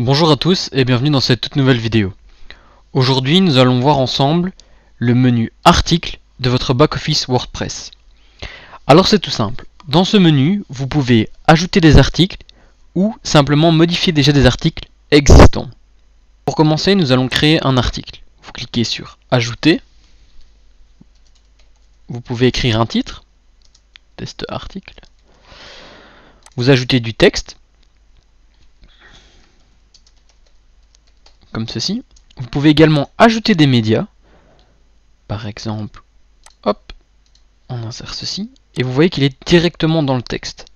Bonjour à tous et bienvenue dans cette toute nouvelle vidéo. Aujourd'hui nous allons voir ensemble le menu articles de votre back-office WordPress. Alors c'est tout simple, dans ce menu vous pouvez ajouter des articles ou simplement modifier déjà des articles existants. Pour commencer nous allons créer un article. Vous cliquez sur ajouter, vous pouvez écrire un titre, test article, vous ajoutez du texte, comme ceci. Vous pouvez également ajouter des médias. Par exemple, hop, on insère ceci. Et vous voyez qu'il est directement dans le texte.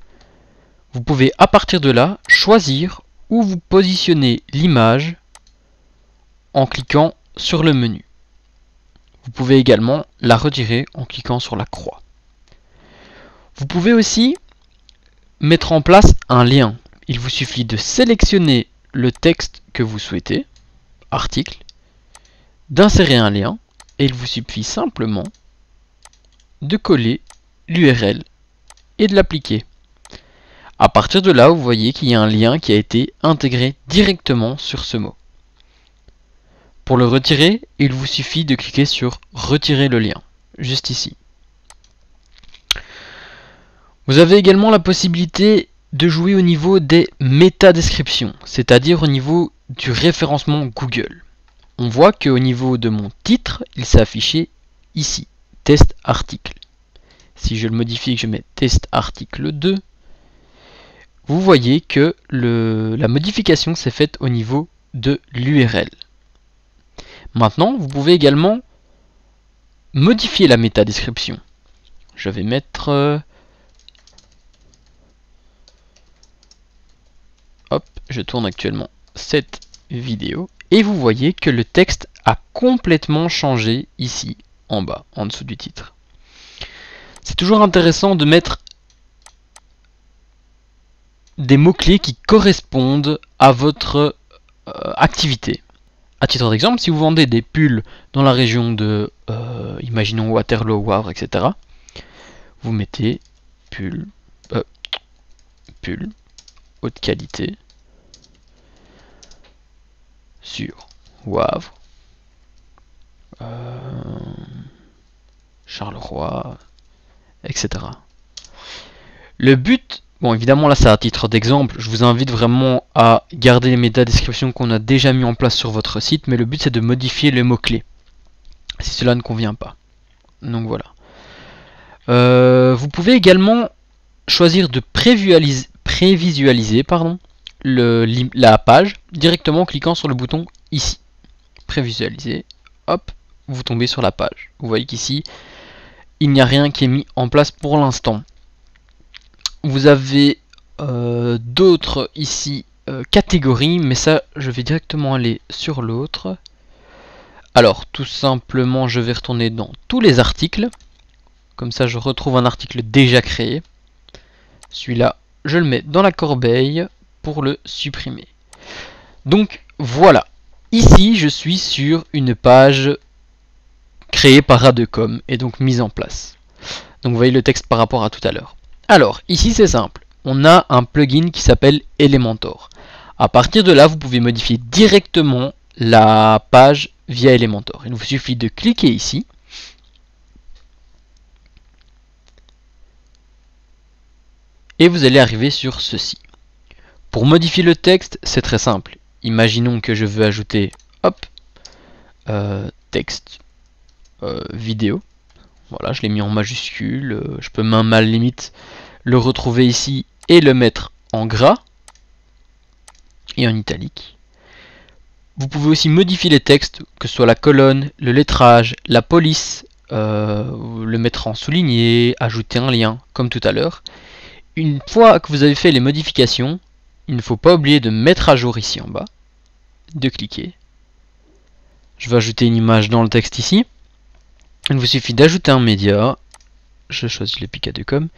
Vous pouvez à partir de là choisir où vous positionnez l'image en cliquant sur le menu. Vous pouvez également la retirer en cliquant sur la croix. Vous pouvez aussi mettre en place un lien. Il vous suffit de sélectionner le texte que vous souhaitez, article, d'insérer un lien et il vous suffit simplement de coller l'URL et de l'appliquer. À partir de là, vous voyez qu'il y a un lien qui a été intégré directement sur ce mot. Pour le retirer, il vous suffit de cliquer sur retirer le lien, juste ici. Vous avez également la possibilité de jouer au niveau des métadescriptions, c'est-à-dire au niveau du référencement Google. On voit qu'au niveau de mon titre, il s'est affiché ici, test article. Si je le modifie et que je mets test article 2, vous voyez que la modification s'est faite au niveau de l'URL. Maintenant, vous pouvez également modifier la métadescription. Je vais mettre... hop, je tourne actuellement cette vidéo et vous voyez que le texte a complètement changé ici en bas, en dessous du titre. C'est toujours intéressant de mettre des mots-clés qui correspondent à votre activité. À titre d'exemple, si vous vendez des pulls dans la région de, imaginons Waterloo, Wavre, etc., vous mettez pull haute qualité sur Wavre, Charleroi, etc. Le but, bon évidemment là c'est à titre d'exemple, je vous invite vraiment à garder les métadescriptions qu'on a déjà mis en place sur votre site, mais le but c'est de modifier les mots-clés, si cela ne convient pas. Donc voilà. Vous pouvez également choisir de prévisualiser la page directement en cliquant sur le bouton ici. Prévisualiser, hop, vous tombez sur la page. Vous voyez qu'ici, il n'y a rien qui est mis en place pour l'instant. Vous avez d'autres ici catégories, mais ça, je vais directement aller sur l'autre. Alors, tout simplement, je vais retourner dans tous les articles. Comme ça, je retrouve un article déjà créé. Celui-là, je le mets dans la corbeille pour le supprimer. Donc, voilà. Ici, je suis sur une page créée par Adecom et donc mise en place. Donc, vous voyez le texte par rapport à tout à l'heure. Alors, ici, c'est simple. On a un plugin qui s'appelle Elementor. À partir de là, vous pouvez modifier directement la page via Elementor. Il vous suffit de cliquer ici. Et vous allez arriver sur ceci. Pour modifier le texte, c'est très simple. Imaginons que je veux ajouter, hop, texte, vidéo. Voilà, je l'ai mis en majuscule. Je peux même à la limite le retrouver ici et le mettre en gras et en italique. Vous pouvez aussi modifier les textes, que ce soit la colonne, le lettrage, la police, le mettre en souligné, ajouter un lien, comme tout à l'heure. Une fois que vous avez fait les modifications, il ne faut pas oublier de mettre à jour ici en bas, de cliquer. Je vais ajouter une image dans le texte ici. Il vous suffit d'ajouter un média. Je choisis le pic Adecom.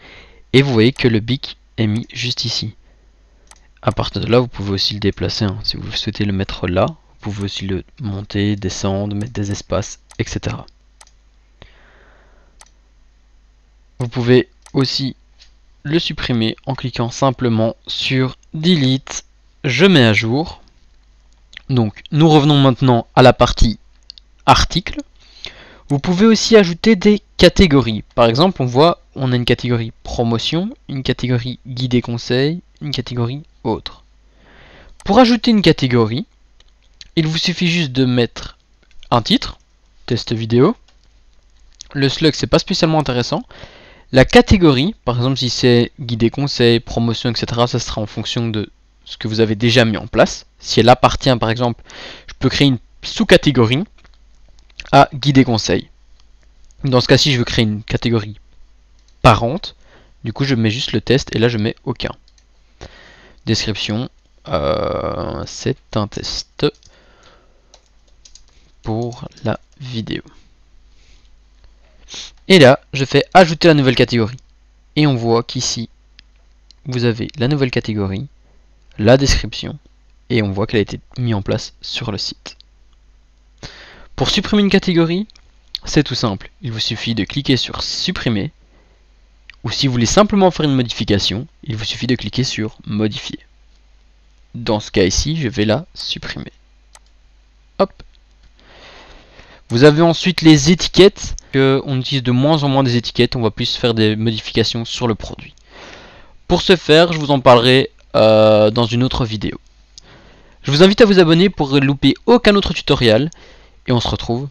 Et vous voyez que le bic est mis juste ici. À partir de là, vous pouvez aussi le déplacer. Si vous souhaitez le mettre là, vous pouvez aussi le monter, descendre, mettre des espaces, etc. Vous pouvez aussi le supprimer en cliquant simplement sur Delete. Je mets à jour. Donc nous revenons maintenant à la partie article. Vous pouvez aussi ajouter des catégories. Par exemple, on voit, on a une catégorie promotion, une catégorie guide et conseil, une catégorie autre. Pour ajouter une catégorie, il vous suffit juste de mettre un titre, test vidéo. Le slug, c'est pas spécialement intéressant. La catégorie, par exemple si c'est guide et conseil, promotion, etc., ça sera en fonction de ce que vous avez déjà mis en place. Si elle appartient, par exemple, je peux créer une sous-catégorie à guide et conseil. Dans ce cas-ci, je veux créer une catégorie parente. Du coup, je mets juste le test et là, je mets aucun. Description, c'est un test pour la vidéo. Et là, je fais ajouter la nouvelle catégorie. Et on voit qu'ici, vous avez la nouvelle catégorie, la description, et on voit qu'elle a été mise en place sur le site. Pour supprimer une catégorie, c'est tout simple. Il vous suffit de cliquer sur supprimer, ou si vous voulez simplement faire une modification, il vous suffit de cliquer sur modifier. Dans ce cas ici, je vais la supprimer. Hop. Vous avez ensuite les étiquettes. On utilise de moins en moins des étiquettes, on va plus faire des modifications sur le produit. Pour ce faire, je vous en parlerai dans une autre vidéo. Je vous invite à vous abonner pour ne louper aucun autre tutoriel et on se retrouve